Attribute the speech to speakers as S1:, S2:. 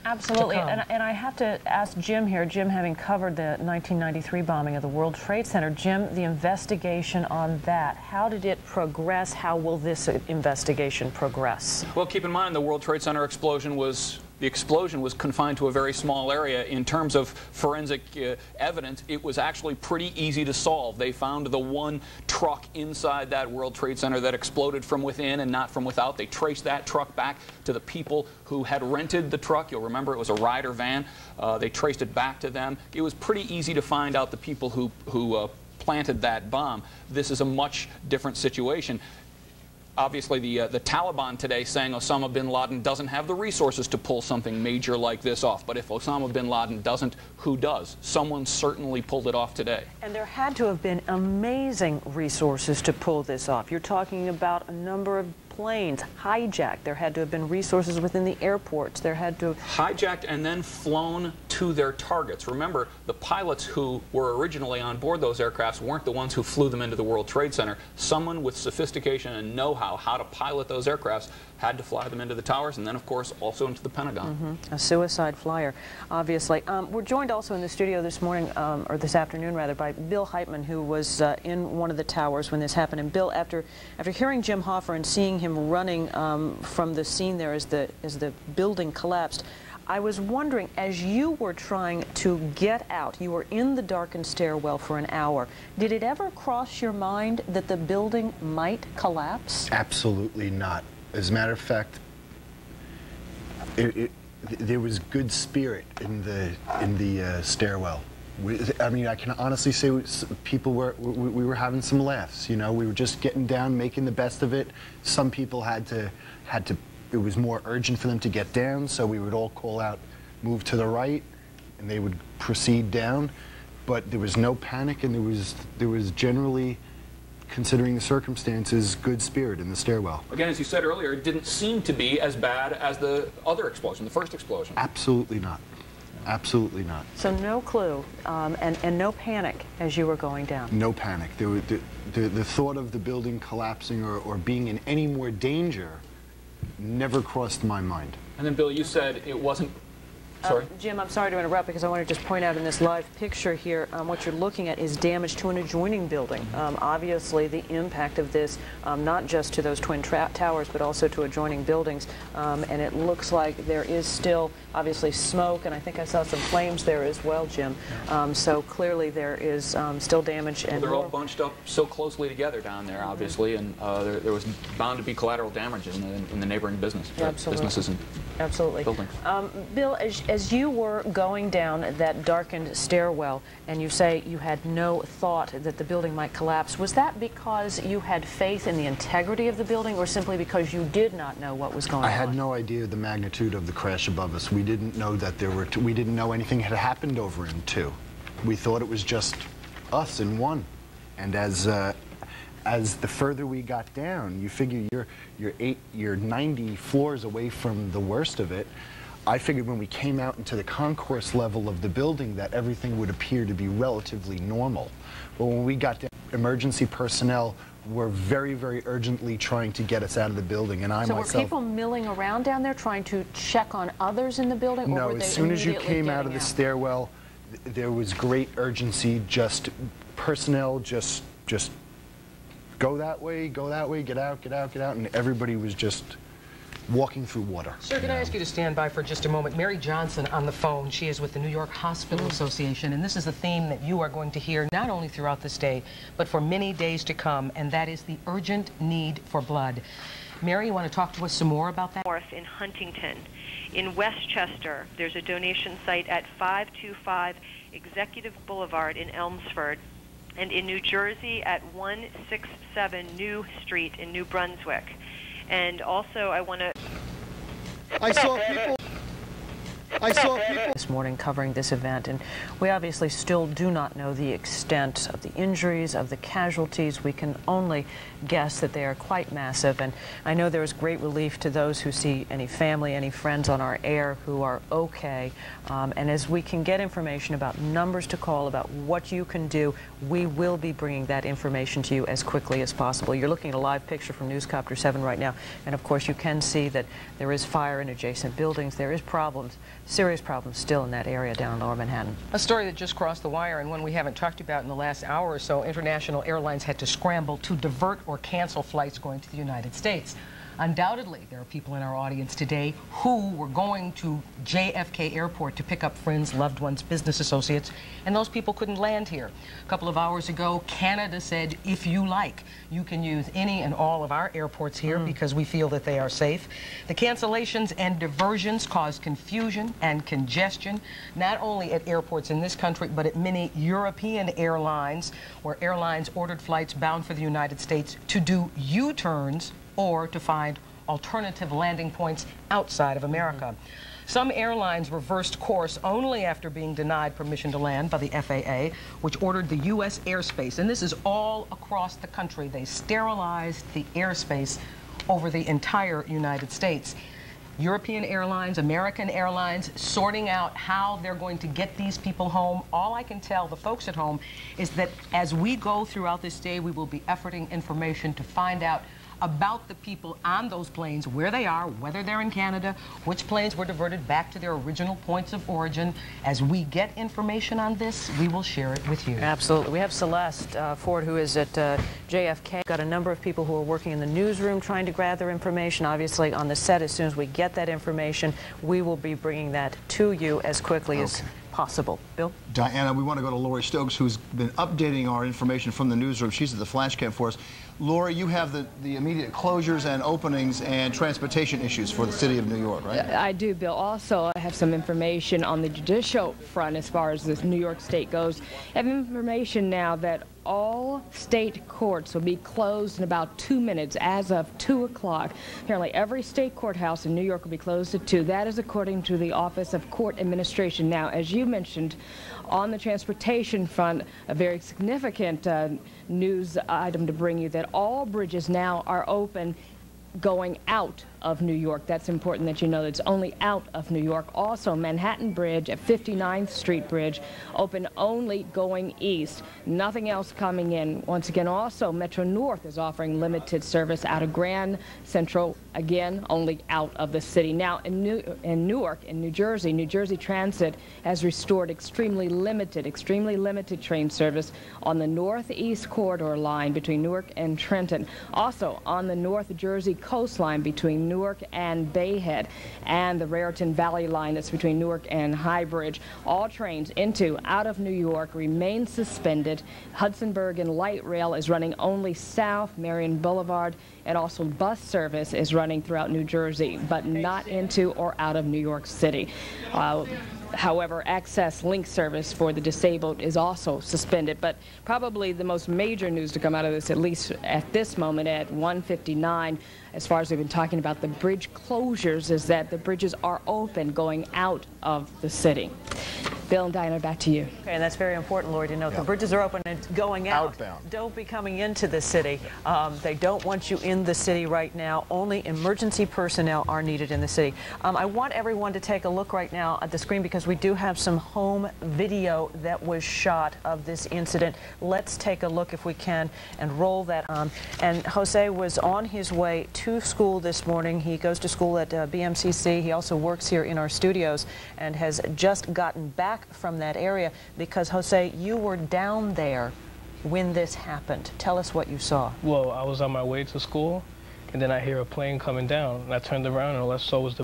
S1: Absolutely,
S2: to come.
S1: and I have to ask Jim here, Jim having covered the 1993 bombing of the World Trade Center, Jim, the investigation on that, how did it progress? How will this investigation progress?
S3: Well, keep in mind the World Trade Center explosion was confined to a very small area. In terms of forensic evidence, it was actually pretty easy to solve. They found the one truck inside that World Trade Center that exploded from within and not from without. They traced that truck back to the people who had rented the truck. You'll remember it was a Ryder van. They traced it back to them. It was pretty easy to find out the people who planted that bomb. This is a much different situation. Obviously, the Taliban today saying Osama bin Laden doesn't have the resources to pull something major like this off. But if Osama bin Laden doesn't, who does? Someone certainly pulled it off today. And
S1: there had to have been amazing resources to pull this off. You're talking about a number of planes hijacked. There had to have been resources within the airports. There had to have
S3: hijacked and then flown to their targets. Remember, the pilots who were originally on board those aircrafts weren't the ones who flew them into the World Trade Center. Someone with sophistication and know-how how to pilot those aircrafts had to fly them into the towers and then, of course, also into the Pentagon.
S1: A suicide flyer, obviously. We're joined also in the studio this morning, or this afternoon rather, by Bill Heitman, who was in one of the towers when this happened. And Bill, after hearing Jim Hoffer and seeing him running from the scene there as the building collapsed, I was wondering, as you were trying to get out, you were in the darkened stairwell for an hour, did it ever cross your mind that the building might collapse?
S4: Absolutely not. As a matter of fact, there was good spirit in the stairwell. I mean, I can honestly say we were having some laughs. You know, we were just getting down, making the best of it. Some people had to. It was more urgent for them to get down, so we would all call out, "Move to the right," and they would proceed down. But there was no panic, and there was generally, considering the circumstances, good spirit in the stairwell.
S3: Again, as you said earlier, it didn't seem to be as bad as the other explosion, the first explosion.
S4: Absolutely not. Absolutely not.
S1: So no clue, and no panic as you were going down?
S4: No panic. The thought of the building collapsing or being in any more danger never crossed my mind.
S3: And then, Bill, you said it wasn't... Sorry?
S1: Jim, I'm sorry to interrupt because I want to just point out in this live picture here, what you're looking at is damage to an adjoining building. Obviously, the impact of this, not just to those twin towers, but also to adjoining buildings. And it looks like there is still, obviously, smoke, and I think I saw some flames there as well, Jim. So clearly there is still damage. And
S3: they're all bunched up so closely together down there, obviously, and there was bound to be collateral damage in the neighboring businesses and buildings.
S1: Bill, as you were going down that darkened stairwell and you say you had no thought that the building might collapse, was that because you had faith in the integrity of the building or simply because you did not know what was going on?
S4: I had no idea the magnitude of the crash above us. We didn't know that we didn't know anything had happened over in 2. We thought it was just us in 1. And as the further we got down, you figure you're 90 floors away from the worst of it. I figured when we came out into the concourse level of the building that everything would appear to be relatively normal. But when we got down, emergency personnel were very, very urgently trying to get us out of the building, and
S1: So were people milling around down there trying to check on others in the building?
S4: No,
S1: or were
S4: as soon as you came out of the stairwell, there was great urgency, just personnel just go that way, get out, and everybody was just walking through water.
S2: Sir, could I ask you to stand by for just a moment? Mary Johnson on the phone. She is with the New York Hospital Association, and this is a theme that you are going to hear not only throughout this day, but for many days to come, and that is the urgent need for blood. Mary, you want to talk to us some more about that?
S5: North in Huntington. In Westchester, there's a donation site at 525 Executive Boulevard in Elmsford, and in New Jersey at 167 New Street in New Brunswick. And also, I want to...
S6: I saw people
S1: this morning covering this event, and we obviously still do not know the extent of the injuries, of the casualties. We can only guess that they are quite massive, and I know there is great relief to those who see any family, any friends on our air who are okay, and as we can get information about numbers to call, about what you can do, we will be bringing that information to you as quickly as possible. You're looking at a live picture from Newscopter 7 right now, and of course you can see that there is fire in adjacent buildings, there is problems Serious problems still in that area down in Lower Manhattan.
S2: A story that just crossed the wire, and one we haven't talked about in the last hour or so. International airlines had to scramble to divert or cancel flights going to the United States. Undoubtedly, there are people in our audience today who were going to JFK Airport to pick up friends, loved ones, business associates, and those people couldn't land here. A couple of hours ago, Canada said, if you like, you can use any and all of our airports here because we feel that they are safe. The cancellations and diversions caused confusion and congestion, not only at airports in this country, but at many European airlines, where airlines ordered flights bound for the United States to do U-turns or to find alternative landing points outside of America. Some airlines reversed course only after being denied permission to land by the FAA, which ordered the U.S. airspace, and this is all across the country. They sterilized the airspace over the entire United States. European airlines, American airlines, sorting out how they're going to get these people home. All I can tell the folks at home is that as we go throughout this day, we will be efforting information to find out about the people on those planes, where they are, whether they're in Canada, which planes were diverted back to their original points of origin. As we get information on this, we will share it with you.
S1: Absolutely. We have Celeste Ford, who is at JFK. Got a number of people who are working in the newsroom trying to gather information. Obviously, on the set, as soon as we get that information, we will be bringing that to you as quickly as possible. Bill?
S6: Diana, we want to go to Lori Stokes, who's been updating our information from the newsroom. She's at the flash cam for us. Lori, you have the immediate closures and openings and transportation issues for the city of New York, right?
S7: I do, Bill. Also, I have some information on the judicial front as far as this New York State goes. I have information now that all state courts will be closed in about 2 minutes as of 2 o'clock. Apparently, every state courthouse in New York will be closed at 2. That is according to the Office of Court Administration. Now, as you mentioned, on the transportation front, a very significant news item to bring you, that all bridges now are open going out of New York. That's important that you know that it's only out of New York. Also, Manhattan Bridge at 59th Street Bridge open only going east. Nothing else coming in. Once again, also Metro North is offering limited service out of Grand Central, again only out of the city. Now in Newark, in New Jersey Transit has restored extremely limited train service on the northeast corridor line between Newark and Trenton. Also on the North Jersey coastline between Newark and Bayhead, and the Raritan Valley line that's between Newark and Highbridge. All trains into, out of New York remain suspended. Hudsonburg and Light Rail is running only south Marion Boulevard, and also bus service is running throughout New Jersey, but not into or out of New York City. However, Access Link service for the disabled is also suspended. But probably the most major news to come out of this, at least at this moment at 1:59, as far as we've been talking about the bridge closures, is that the bridges are open going out of the city. Bill and Diana, back to you.
S1: Okay, and that's very important, Lori, to note. The bridges are open and going out.
S6: Outbound.
S1: Don't be coming into the city. They don't want you in the city right now. Only emergency personnel are needed in the city. I want everyone to take a look right now at the screen because we do have some home video that was shot of this incident. Let's take a look if we can and roll that on. And Jose was on his way to school this morning. He goes to school at BMCC. He also works here in our studios and has just gotten back from that area because, Jose, you were down there when this happened. Tell us what you saw.
S8: Well, I was on my way to school, and then I hear a plane coming down, and I turned around, and all I saw was the